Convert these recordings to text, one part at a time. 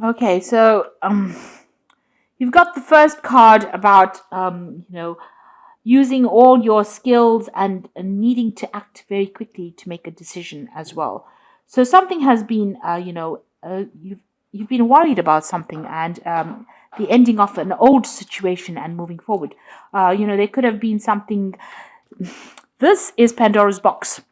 Okay, so you've got the first card about using all your skills and needing to act very quickly to make a decision as well. So something has been, you've been worried about something and the ending of an old situation and moving forward. There could have been something. This is Pandora's box,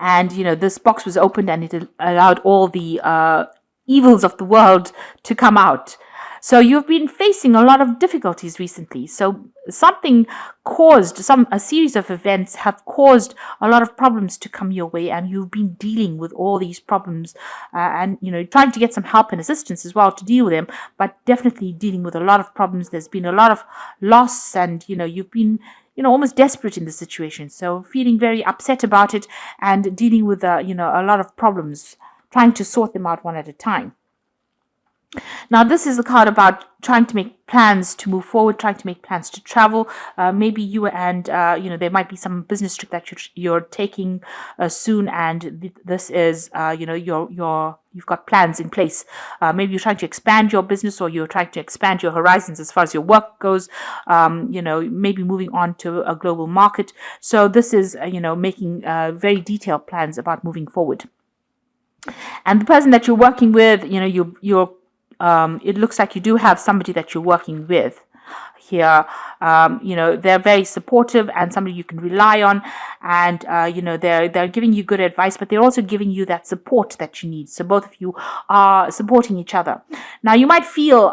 and this box was opened and it allowed all the evils of the world to come out. So you've been facing a lot of difficulties recently. So something caused a series of events have caused a lot of problems to come your way, and you've been dealing with all these problems, and trying to get some help and assistance as well to deal with them, but definitely dealing with a lot of problems. There's been a lot of loss, and you've been almost desperate in the situation. So feeling very upset about it and dealing with, a lot of problems, trying to sort them out one at a time. Now, this is a card about trying to make plans to move forward, trying to make plans to travel. Maybe you and, there might be some business trip that you're taking soon, and this is, you've got plans in place. Maybe you're trying to expand your business, or you're trying to expand your horizons as far as your work goes, maybe moving on to a global market. So this is, making very detailed plans about moving forward. And the person that you're working with, you're it looks like you do have somebody that you're working with here. They're very supportive and somebody you can rely on, and they're giving you good advice, but they're also giving you that support that you need. So both of you are supporting each other. Now, you might feel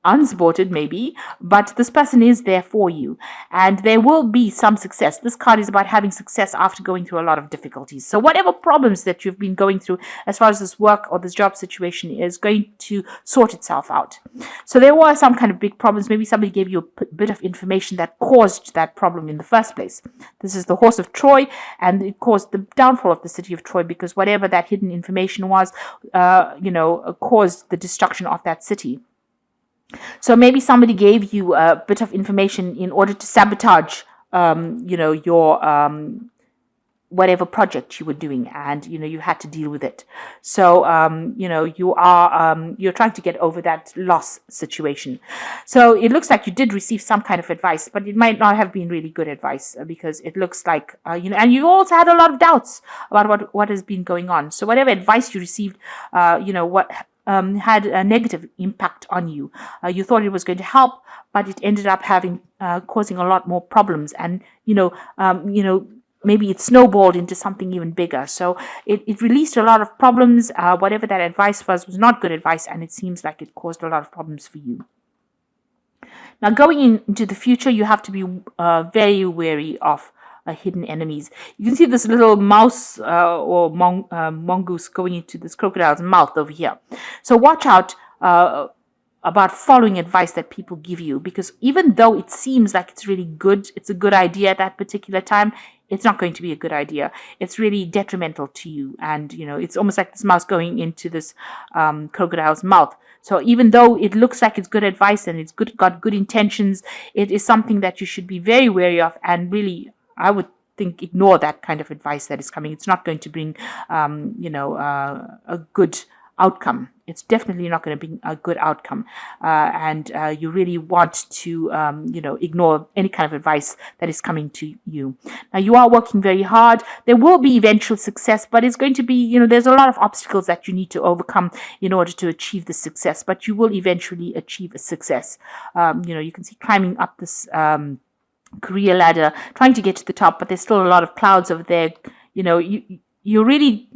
unsupported maybe, but this person is there for you, and there will be some success. This card is about having success after going through a lot of difficulties. So whatever problems that you've been going through as far as this work or this job situation is going to sort itself out. So there were some kind of big problems. Maybe somebody gave you a bit of information that caused that problem in the first place. This is the horse of Troy, and it caused the downfall of the city of Troy, because whatever that hidden information was, caused the destruction of that city. So maybe somebody gave you a bit of information in order to sabotage, your whatever project you were doing, and you had to deal with it. So you're trying to get over that loss situation. So it looks like you did receive some kind of advice, but it might not have been really good advice, because it looks like and you also had a lot of doubts about what has been going on. So whatever advice you received, what had a negative impact on you. You thought it was going to help, but it ended up causing a lot more problems, and maybe it snowballed into something even bigger. So it released a lot of problems. Whatever that advice was not good advice, and it seems like it caused a lot of problems for you. Now, going into the future, you have to be very wary of hidden enemies. You can see this little mouse or mongoose going into this crocodile's mouth over here. So watch out about following advice that people give you, because even though it seems like it's really good, it's a good idea at that particular time, it's not going to be a good idea. It's really detrimental to you. And, it's almost like this mouse going into this crocodile's mouth. So even though it looks like it's good advice and it's got good intentions, it is something that you should be very wary of, and really, I would think, ignore that kind of advice that is coming. It's not going to bring, a good outcome. It's definitely not going to bring a good outcome. And you really want to, ignore any kind of advice that is coming to you. Now, you are working very hard. There will be eventual success, but it's going to be, there's a lot of obstacles that you need to overcome in order to achieve the success, but you will eventually achieve a success. You can see climbing up this career ladder, trying to get to the top, but there's still a lot of clouds over there. You're really,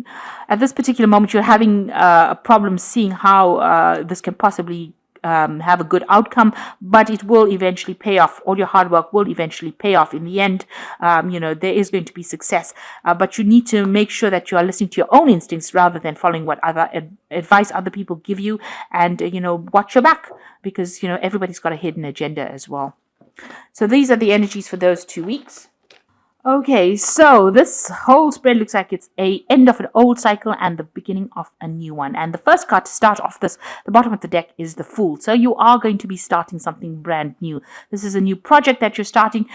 at this particular moment, you're having a problem seeing how this can possibly have a good outcome, but it will eventually pay off. All your hard work will eventually pay off in the end. There is going to be success, but you need to make sure that you are listening to your own instincts rather than following what other advice other people give you, and watch your back, because everybody's got a hidden agenda as well. So these are the energies for those 2 weeks. Okay, so this whole spread looks like it's a end of an old cycle and the beginning of a new one. And the first card to start off this, the bottom of the deck, is the Fool. So you are going to be starting something brand new. This is a new project that you're starting.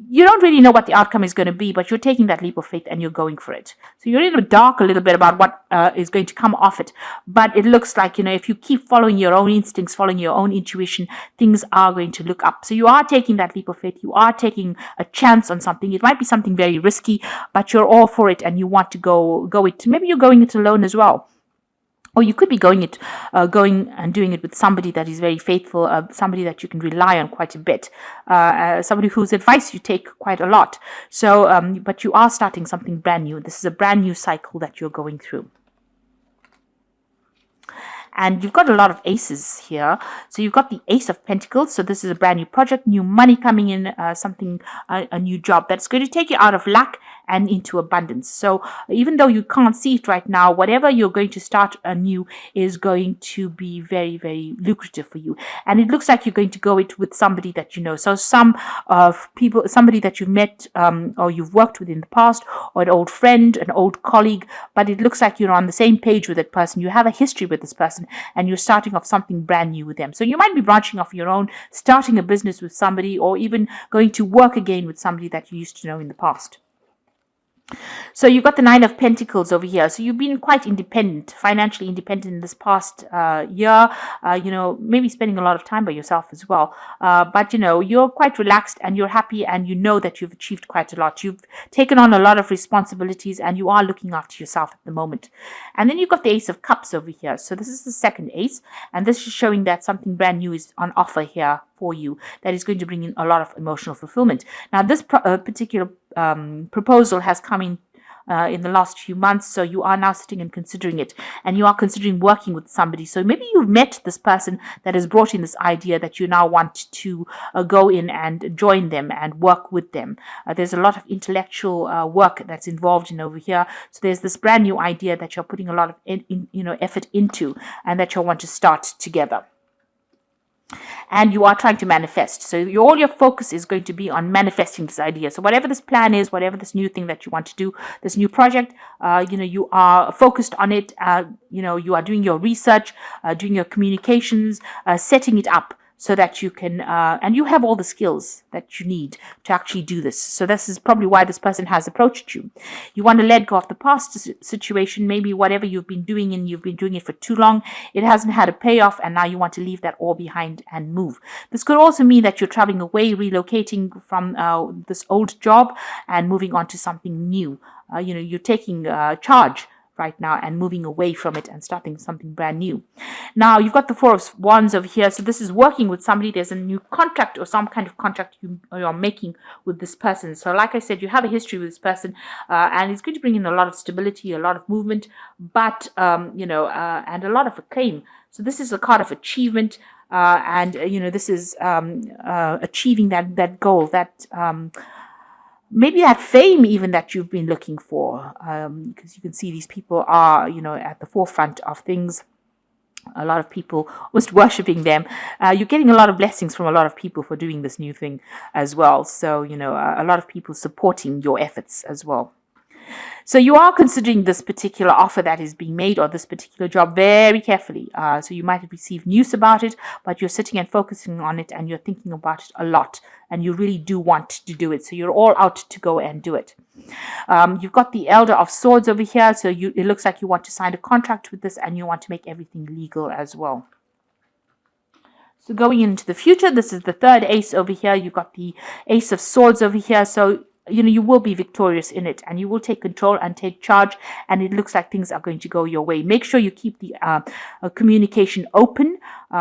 You don't really know what the outcome is going to be, but you're taking that leap of faith and you're going for it. So you're in the dark a little bit about what is going to come off it. But it looks like, if you keep following your own instincts, following your own intuition, things are going to look up. So you are taking that leap of faith. You are taking a chance on something. It might be something very risky, but you're all for it and you want to go it. Maybe you're going it alone as well. Or you could be going and doing it with somebody that is very faithful, somebody that you can rely on quite a bit, somebody whose advice you take quite a lot. So, but you are starting something brand new. This is a brand new cycle that you're going through. And you've got a lot of aces here. So you've got the Ace of Pentacles. So this is a brand new project, new money coming in, a new job that's going to take you out of lack and into abundance. So even though you can't see it right now, whatever you're going to start anew is going to be very, very lucrative for you. And it looks like you're going to go it with somebody that you know. So somebody that you've met or you've worked with in the past, or an old friend, an old colleague, but it looks like you're on the same page with that person. You have a history with this person and you're starting off something brand new with them. So you might be branching off your own, starting a business with somebody, or even going to work again with somebody that you used to know in the past. So you've got the Nine of Pentacles over here. So you've been quite independent, financially independent in this past year, maybe spending a lot of time by yourself as well. But, you're quite relaxed and you're happy and you know that you've achieved quite a lot. You've taken on a lot of responsibilities and you are looking after yourself at the moment. And then you've got the Ace of Cups over here. So this is the second ace. And this is showing that something brand new is on offer here for you that is going to bring in a lot of emotional fulfillment. Now, this particular proposal has come in the last few months, so you are now sitting and considering it, and you are considering working with somebody. So maybe you've met this person that has brought in this idea that you now want to go in and join them and work with them. There's a lot of intellectual work that's involved in over here. So there's this brand new idea that you're putting a lot of effort into, and that you'll want to start together. And you are trying to manifest. So all your focus is going to be on manifesting this idea. So whatever this plan is, whatever this new thing that you want to do, this new project, you are focused on it. You are doing your research, doing your communications, setting it up, so that you can, and you have all the skills that you need to actually do this. So this is probably why this person has approached you. You want to let go of the past situation, maybe whatever you've been doing and you've been doing it for too long, it hasn't had a payoff, and now you want to leave that all behind and move. This could also mean that you're traveling away, relocating from this old job and moving on to something new. You're taking charge right now and moving away from it and starting something brand new. Now you've got the Four of Wands over here. So this is working with somebody. There's a new contract or some kind of contract you're making with this person. So like I said, you have a history with this person, and it's going to bring in a lot of stability, a lot of movement, but and a lot of acclaim. So this is a card of achievement, and this is achieving that goal, that maybe that fame even that you've been looking for, because you can see these people are, at the forefront of things. A lot of people almost worshipping them. You're getting a lot of blessings from a lot of people for doing this new thing as well. So, a lot of people supporting your efforts as well. So you are considering this particular offer that is being made, or this particular job, very carefully. So you might have received news about it, but you're sitting and focusing on it and you're thinking about it a lot, and you really do want to do it. So you're all out to go and do it. You've got the Elder of Swords over here. So it looks like you want to sign a contract with this and you want to make everything legal as well. So going into the future, this is the third ace over here. You've got the Ace of Swords over here. So you will be victorious in it, and you will take control and take charge, and it looks like things are going to go your way. Make sure you keep the communication open.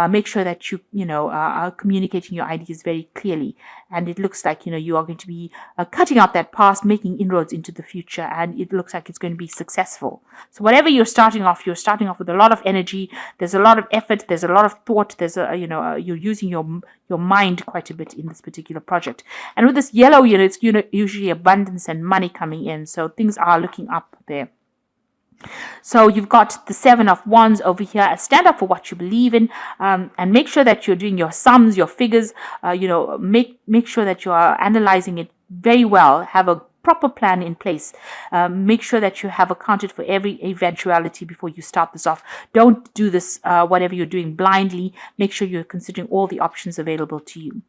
Make sure that you are communicating your ideas very clearly, and it looks like you are going to be cutting out that past, making inroads into the future, and it looks like it's going to be successful. So whatever you're starting off with a lot of energy. There's a lot of effort. There's a lot of thought. There's you're using your mind quite a bit in this particular project. And with this yellow, it's usually abundance and money coming in. So things are looking up there. So you've got the Seven of Wands over here. Stand up for what you believe in, and make sure that you're doing your sums, your figures. Make sure that you are analyzing it very well. Have a proper plan in place. Make sure that you have accounted for every eventuality before you start this off. Don't do this, whatever you're doing, blindly. Make sure you're considering all the options available to you.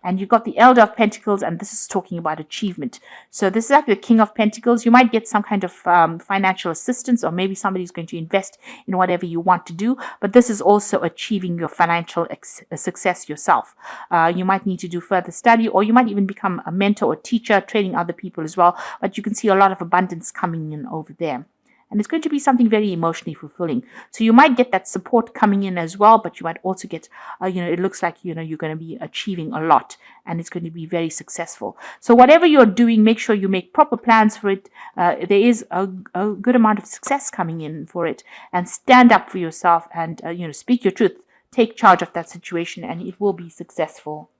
And you've got the Elder of Pentacles, and this is talking about achievement. So this is actually the King of Pentacles. You might get some kind of financial assistance, or maybe somebody's going to invest in whatever you want to do, but this is also achieving your financial success yourself. You might need to do further study, or you might even become a mentor or teacher, training other people as well, but you can see a lot of abundance coming in over there. And it's going to be something very emotionally fulfilling. So you might get that support coming in as well, but you might also get, it looks like, you're going to be achieving a lot, and it's going to be very successful. So whatever you're doing, make sure you make proper plans for it. There is a good amount of success coming in for it, and stand up for yourself and, speak your truth. Take charge of that situation, and it will be successful.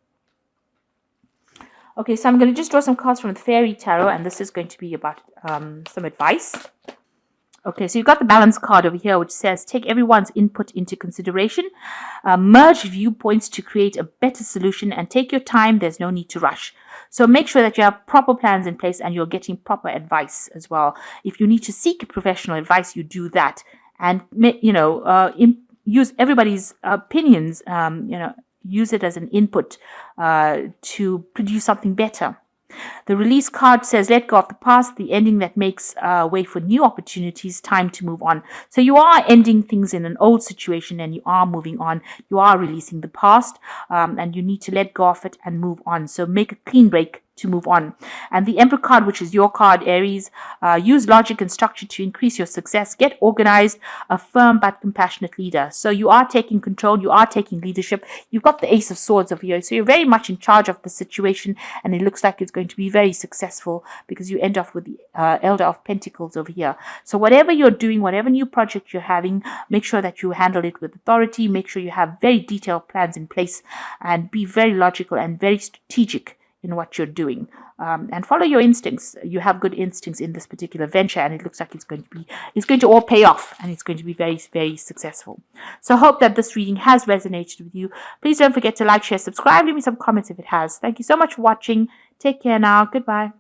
Okay, so I'm going to just draw some cards from the Fairy Tarot, and this is going to be about some advice. Okay, so you've got the balance card over here, which says, take everyone's input into consideration, merge viewpoints to create a better solution, and take your time. There's no need to rush. So make sure that you have proper plans in place and you're getting proper advice as well. If you need to seek professional advice, you do that. And, use everybody's opinions, use it as an input to produce something better. The release card says, let go of the past, the ending that makes way for new opportunities, time to move on. So you are ending things in an old situation and you are moving on. You are releasing the past, and you need to let go of it and move on. So make a clean break to move on. And the Emperor card, which is your card, Aries, use logic and structure to increase your success. Get organized, a firm but compassionate leader. So you are taking control, you are taking leadership. You've got the Ace of Swords over here, so you're very much in charge of the situation, and it looks like it's going to be very successful because you end off with the Elder of Pentacles over here. So whatever you're doing, whatever new project you're having, make sure that you handle it with authority. Make sure you have very detailed plans in place, and be very logical and very strategic in what you're doing, and follow your instincts. You have good instincts in this particular venture, and it looks like it's going to all pay off, and it's going to be very, very successful. So I hope that this reading has resonated with you. Please don't forget to like, share, subscribe, leave me some comments if it has. Thank you so much for watching. Take care now. Goodbye.